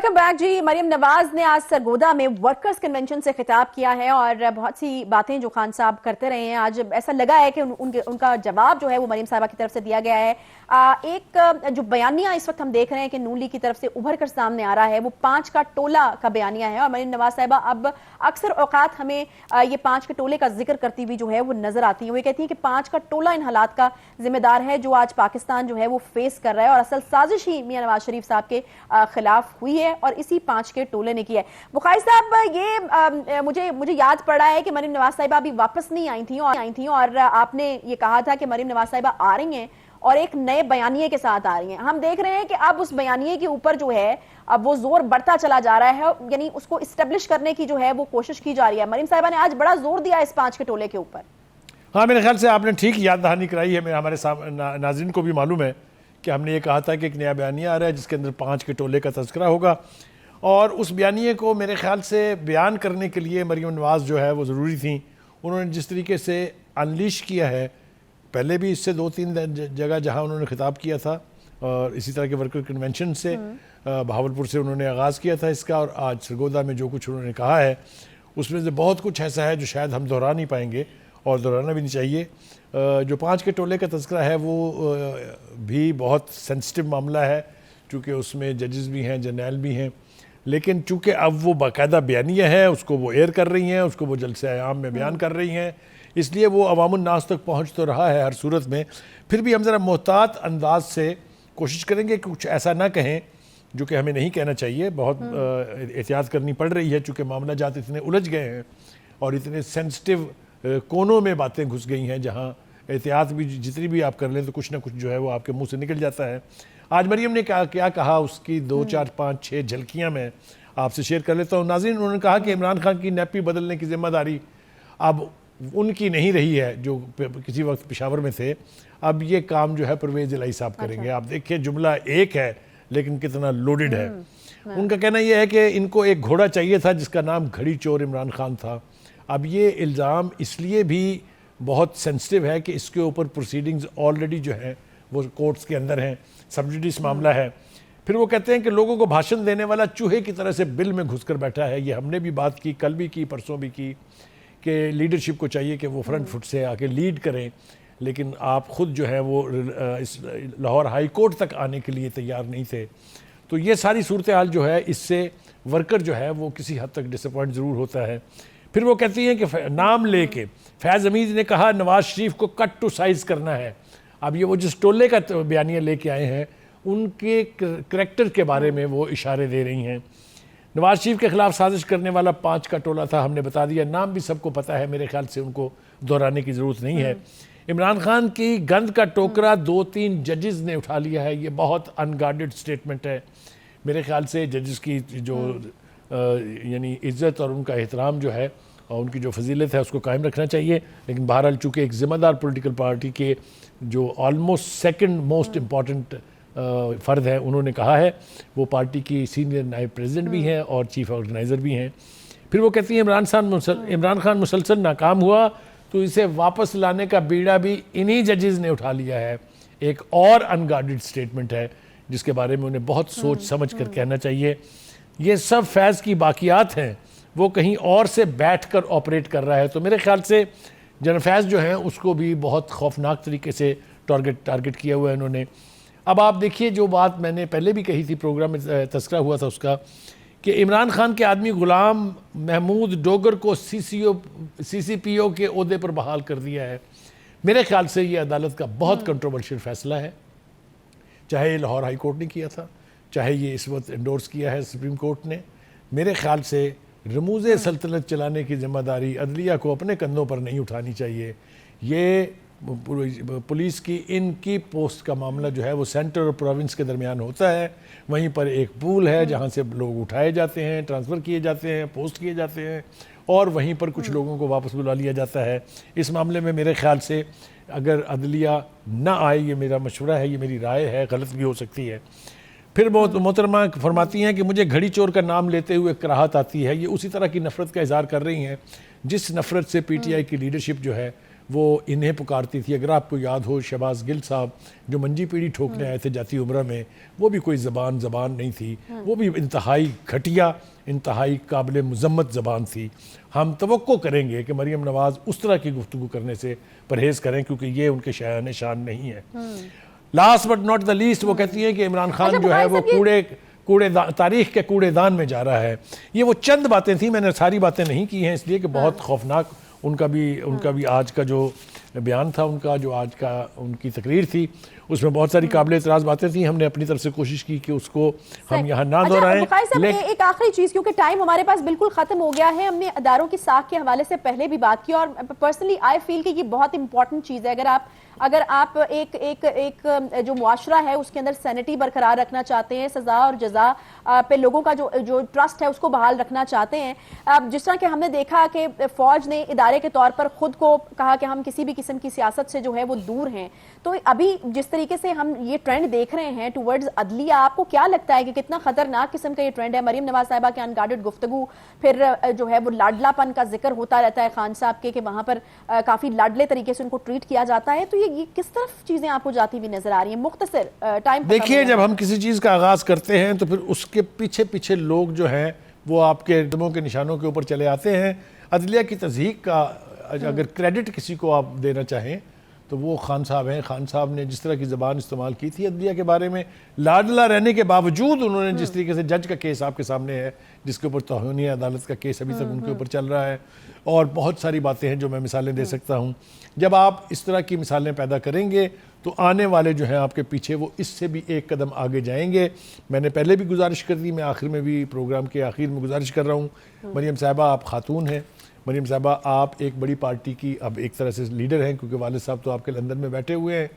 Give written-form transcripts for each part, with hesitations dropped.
Welcome back जी। मरियम नवाज ने आज सरगोदा में वर्कर्स कन्वेंशन से खिताब किया है और बहुत सी बातें जो खान साहब करते रहे हैं, आज ऐसा लगा है कि उनका जवाब जो है वो मरियम साहबा की तरफ से दिया गया है। एक जो बयानिया इस वक्त हम देख रहे हैं कि नून लीग की तरफ से उभर कर सामने आ रहा है, वो 5 का टोला का बयानिया है। और मरियम नवाज साहबा अब अक्सर औकात हमें ये 5 के टोले का जिक्र करती हुई जो है वो नजर आती है। वो कहती है कि 5 का टोला इन हालात का जिम्मेदार है जो आज पाकिस्तान जो है वो फेस कर रहा है, और असल साजिश ही मियां नवाज शरीफ साहब के खिलाफ हुई है और इसी 5 के टोले ने किया है। बुखारी साहब, ये मुझे याद पड़ा है कि मरियम नवाज साहिबा अभी वापस नहीं आई थी और आपने ये कहा था कि मरियम नवाज साहिबा आ रही हैं और एक नए बयानिए के साथ आ रही हैं। हम देख रहे हैं कि अब उस बयानिए के ऊपर जो है अब वो जोर बढ़ता चला जा रहा है, यानी उसको इस्टेब्लिश करने की जो है वो कोशिश की जा रही है। मरियम साहिबा ने आज बड़ा जोर दिया इस 5 के टोले के ऊपर। हाँ, मेरे ख्याल से आपने ठीक याद दहानी कराई है। हमारे नाज़रीन को भी मालूम है कि हमने ये कहा था कि एक नया बयानिया आ रहा है जिसके अंदर 5 के टोले का तज़किरा होगा, और उस बयानिए को मेरे ख्याल से बयान करने के लिए मरियम नवाज जो है वो ज़रूरी थी। उन्होंने जिस तरीके से अनलीश किया है, पहले भी इससे 2-3 जगह जहाँ उन्होंने खिताब किया था, और इसी तरह के वर्कर कन्वेंशन से बहावलपुर से उन्होंने आगाज़ किया था इसका, और आज सरगोदा में जो कुछ उन्होंने कहा है उसमें से बहुत कुछ ऐसा है जो शायद हम दोहरा नहीं पाएंगे और दोहराना भी नहीं चाहिए। जो 5 के टोले का तज़किरा है वो भी बहुत सेंसिटिव मामला है, चूँकि उसमें जजेस भी हैं, जर्नैल भी हैं, लेकिन चूँकि अब वो बाकायदा बयानिया है, उसको वो एयर कर रही हैं, उसको वो जलसे आम में बयान कर रही हैं, इसलिए वो अवामुन नास तक पहुँच तो रहा है हर सूरत में। फिर भी हम ज़रा मोहतात अंदाज से कोशिश करेंगे कि कुछ ऐसा ना कहें जो कि हमें नहीं कहना चाहिए। बहुत एहतियात करनी पड़ रही है, चूँकि मामला जात इतने उलझ गए हैं और इतने सेंसिटिव कोनों में बातें घुस गई हैं जहाँ एहतियात भी जितनी भी आप कर लें तो कुछ ना कुछ जो है वो आपके मुंह से निकल जाता है। आज मरियम ने क्या कहा, उसकी 2, 4, 5, 6 झलकियाँ मैं आपसे शेयर कर लेता हूँ। नाज़रीन, उन्होंने कहा कि इमरान खान की नैपी बदलने की जिम्मेदारी अब उनकी नहीं रही है जो किसी वक्त पेशावर में थे, अब ये काम जो है परवेज़ इलाही साहब करेंगे। आप देखिए, जुमला एक है लेकिन कितना लोडेड है। उनका कहना यह है कि इनको एक घोड़ा चाहिए था जिसका नाम घड़ी चोर इमरान खान था। अब ये इल्ज़ाम इसलिए भी बहुत सेंसिटिव है कि इसके ऊपर प्रोसीडिंग्स ऑलरेडी जो हैं वो कोर्ट्स के अंदर हैं, सब जुडिस मामला है। फिर वो कहते हैं कि लोगों को भाषण देने वाला चूहे की तरह से बिल में घुसकर बैठा है। ये हमने भी बात की, कल भी की, परसों भी की, कि लीडरशिप को चाहिए कि वो फ्रंट फुट से आके लीड करें, लेकिन आप ख़ुद जो है वो इस लाहौर हाई कोर्ट तक आने के लिए तैयार नहीं थे। तो ये सारी सूरत हाल जो है, इससे वर्कर जो है वो किसी हद तक डिसअपॉइंट ज़रूर होता है। फिर वो कहती हैं कि नाम लेके फैज़ हमीद ने कहा नवाज शरीफ को कट टू साइज़ करना है। अब ये वो जिस टोले का बयानिया लेके आए हैं उनके करैक्टर के बारे में वो इशारे दे रही हैं। नवाज शरीफ के खिलाफ साजिश करने वाला 5 का टोला था, हमने बता दिया, नाम भी सबको पता है, मेरे ख्याल से उनको दोहराने की ज़रूरत नहीं है। इमरान खान की गंद का टोकरा 2-3 जजेस ने उठा लिया है, ये बहुत अनगार्डेड स्टेटमेंट है। मेरे ख्याल से जजेस की जो यानी इज़्ज़त और उनका एहतराम जो है और उनकी जो फजीलत है उसको कायम रखना चाहिए, लेकिन बहरहाल चूँकि एक ज़िम्मेदार पॉलिटिकल पार्टी के जो ऑलमोस्ट सेकंड मोस्ट इम्पॉर्टेंट फ़र्द है, उन्होंने कहा है, वो पार्टी की सीनियर नायब प्रेसिडेंट भी हैं और चीफ ऑर्गेनाइज़र भी हैं। फिर वो कहती हैं इमरान खान मुसलसल नाकाम हुआ तो इसे वापस लाने का बीड़ा भी इन्हीं जजेस ने उठा लिया है। एक और अनगार्डेड स्टेटमेंट है जिसके बारे में उन्हें बहुत सोच समझ कर कहना चाहिए। ये सब फैज़ की बाकियात हैं, वो कहीं और से बैठकर ऑपरेट कर रहा है। तो मेरे ख्याल से जनरल फैज़ जो हैं उसको भी बहुत खौफनाक तरीके से टारगेट किया हुआ है इन्होंने। अब आप देखिए, जो बात मैंने पहले भी कही थी, प्रोग्राम में तज़किरा हुआ था उसका, कि इमरान खान के आदमी गुलाम महमूद डोगर को CCPO के ओहदे पर बहाल कर दिया है। मेरे ख्याल से ये अदालत का बहुत कंट्रोवर्शियल फ़ैसला है, चाहे ये लाहौर हाई कोर्ट ने किया था, चाहे ये इस वक्त एंडोर्स किया है सुप्रीम कोर्ट ने। मेरे ख्याल से रमूज़े सल्तनत चलाने की जिम्मेदारी अदलिया को अपने कंधों पर नहीं उठानी चाहिए। ये पुलिस की इनकी पोस्ट का मामला जो है वो सेंटर और प्रोविंस के दरमियान होता है, वहीं पर एक पूल है जहाँ से लोग उठाए जाते हैं, ट्रांसफ़र किए जाते हैं, पोस्ट किए जाते हैं, और वहीं पर कुछ लोगों को वापस बुला लिया जाता है। इस मामले में मेरे ख्याल से अगर अदलिया ना आए, ये मेरा मशवरा है, ये मेरी राय है, गलत भी हो सकती है। फिर मोहतरमा फरमाती हैं कि मुझे घड़ी चोर का नाम लेते हुए कराहत आती है। ये उसी तरह की नफ़रत का इज़हार कर रही हैं जिस नफ़रत से PTI की लीडरशिप जो है वो इन्हें पुकारती थी। अगर आपको याद हो, शहबाज गिल साहब जो मंजी पीढ़ी ठोकने आए थे जाती उम्र में, वो भी कोई ज़बान नहीं थी, वो भी इंतहाई घटिया, इंतहाई काबिल मज़म्मत ज़बान थी। हम तवक्को करेंगे कि मरीम नवाज़ उस तरह की गुफ्तगू करने से परहेज़ करें, क्योंकि ये उनके शान शान नहीं है। Last but not the least, वो कहती हैं कि इमरान खान जो है वो तारीख के कूड़ेदान में जा रहा है। ये वो चंद बातें थी, मैंने सारी बातें नहीं की हैं इसलिए कि बहुत खौफनाक उनका भी आज का जो बयान था, उनका जो आज का उनकी तकरीर थी, उसमें बहुत सारी काबिल एतराज़ बातें थी। हमने अपनी तरफ से कोशिश की कि उसको हम यहाँ ना दोहराएं। एक आखिरी चीज़, क्योंकि टाइम हमारे पास बिल्कुल ख़त्म हो गया है। हमने अदारों की साख के हवाले से पहले भी बात की और पर्सनली आई फील कि ये बहुत इंपॉर्टेंट चीज़ है। अगर आप एक जो मुआशरा है उसके अंदर सैनिटी बरकरार रखना चाहते हैं, सजा और जजा पे लोगों का जो ट्रस्ट है उसको बहाल रखना चाहते हैं, जिस तरह के हमने देखा कि फौज ने इदारे के तौर पर खुद को कहा कि हम किसी भी किस्म की सियासत से जो है वो दूर हैं, तो अभी जिस तरीके से हम ये ट्रेंड देख रहे हैं टुवर्ड्स अदलिया, आपको क्या लगता है कि कितना खतरनाक किस्म का ये ट्रेंड है? मरीम नवाज साहिबा के अनगार्डेड गुफ्तगू, फिर जो है वो लाडलापन का जिक्र होता रहता है खान साहब के, कि वहां पर काफी लाडले तरीके से उनको ट्रीट किया जाता है। तो ये किस तरफ चीजें आपको जाती हुई नजर आ रही है? मुख्तसर टाइम देखिए, जब हम किसी चीज का आगाज करते हैं तो फिर उसके पीछे पीछे लोग जो हैं वो आपके कदमों के निशानों के ऊपर चले आते हैं। अदलिया की तज़हीक का अगर क्रेडिट किसी को आप देना चाहें तो वो खान साहब हैं। खान साहब ने जिस तरह की ज़बान इस्तेमाल की थी अदलिया के बारे में, लाडला रहने के बावजूद उन्होंने जिस तरीके से जज का केस आपके सामने है, जिसके ऊपर तौहीन अदालत का केस अभी तक उनके ऊपर चल रहा है, और बहुत सारी बातें हैं जो मैं मिसालें दे सकता हूँ। जब आप इस तरह की मिसालें पैदा करेंगे तो आने वाले जो हैं आपके पीछे वो इससे भी एक कदम आगे जाएंगे। मैंने पहले भी गुजारिश कर दी, मैं आखिर में भी प्रोग्राम के आखिर में गुजारिश कर रहा हूँ। मरीम साहिबा, आप खातून हैं। मरीम साहिबा, आप एक बड़ी पार्टी की अब एक तरह से लीडर हैं, क्योंकि वालिद साहब तो आपके लंदन में बैठे हुए हैं।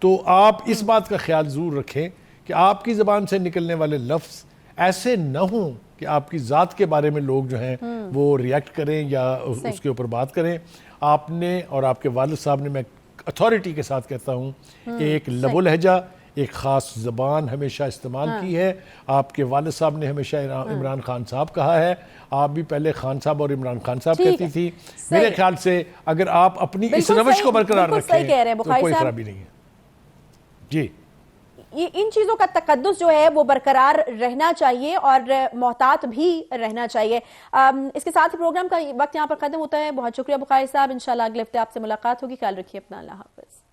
तो आप इस बात का ख्याल ज़रूर रखें कि आपकी ज़बान से निकलने वाले लफ्ज़ ऐसे न हों कि आपकी ज़ात के बारे में लोग जो हैं वो रिएक्ट करें या उसके ऊपर बात करें। आपने और आपके वालिद साहब ने, मैं अथॉरिटी के साथ कहता हूँ, एक लबो लहजा, एक ख़ास ज़बान हमेशा इस्तेमाल की है। आपके वालिद साहब ने हमेशा इमरान खान साहब कहा है, आप भी पहले खान साहब और इमरान खान साहब कहती थी। मेरे ख्याल से अगर आप अपनी इस रवश को बरकरार रखें तो कोई खराबी नहीं है। जी, ये इन चीजों का तकद्दुस जो है वो बरकरार रहना चाहिए और मोहतात भी रहना चाहिए। इसके साथ ही प्रोग्राम का वक्त यहाँ पर खत्म होता है। बहुत शुक्रिया बुखारी साहब। इंशाल्लाह अगले हफ्ते आपसे मुलाकात होगी। ख्याल रखिए अपना। अल्लाह हाफ़िज़।